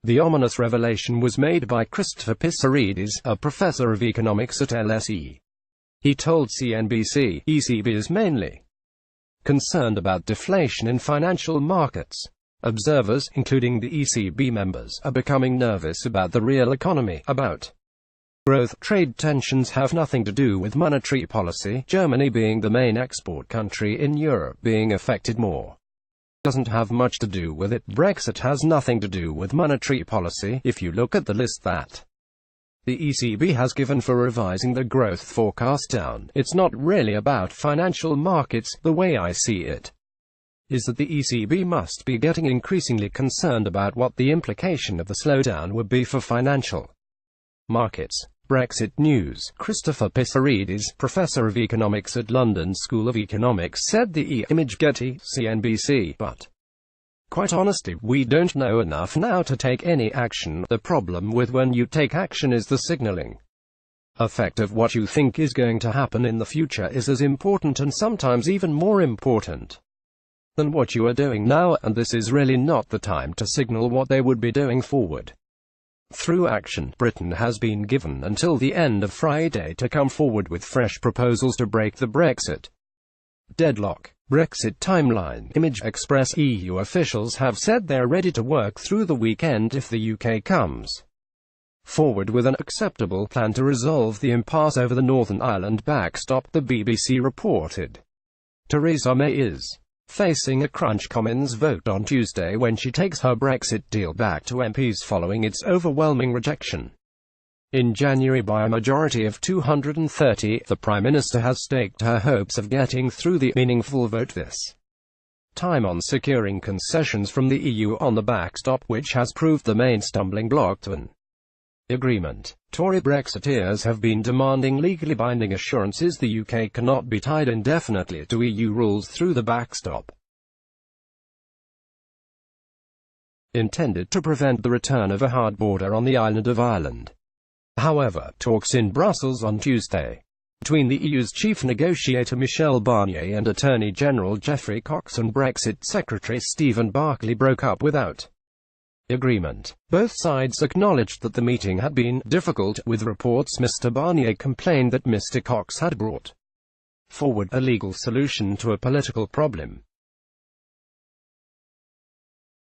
The ominous revelation was made by Christopher Pissarides, a professor of economics at LSE. He told CNBC, ECB is mainly concerned about deflation in financial markets. Observers, including the ECB members, are becoming nervous about the real economy, about growth. Trade tensions have nothing to do with monetary policy, Germany being the main export country in Europe being affected more. Doesn't have much to do with it. Brexit has nothing to do with monetary policy, if you look at the list that the ECB has given for revising the growth forecast down. It's not really about financial markets. The way I see it is that the ECB must be getting increasingly concerned about what the implication of the slowdown would be for financial markets. Brexit news. Christopher Pissarides, professor of economics at London School of Economics, said the image Getty, CNBC, but quite honestly, we don't know enough now to take any action. The problem with when you take action is the signaling effect of what you think is going to happen in the future is as important and sometimes even more important than what you are doing now, and this is really not the time to signal what they would be doing forward. Through action, Britain has been given until the end of Friday to come forward with fresh proposals to break the Brexit deadlock. Brexit timeline. Image Express. EU officials have said they're ready to work through the weekend if the UK comes forward with an acceptable plan to resolve the impasse over the Northern Ireland backstop, the BBC reported. Theresa May is facing a crunch Commons vote on Tuesday when she takes her Brexit deal back to MPs following its overwhelming rejection in January by a majority of 230. The Prime Minister has staked her hopes of getting through the meaningful vote this time on securing concessions from the EU on the backstop, which has proved the main stumbling block to an agreement. Tory Brexiteers have been demanding legally binding assurances the UK cannot be tied indefinitely to EU rules through the backstop, intended to prevent the return of a hard border on the island of Ireland. However, talks in Brussels on Tuesday between the EU's chief negotiator Michel Barnier and Attorney General Geoffrey Cox and Brexit Secretary Stephen Barclay broke up without agreement. Both sides acknowledged that the meeting had been difficult, with reports Mr. Barnier complained that Mr. Cox had brought forward a legal solution to a political problem.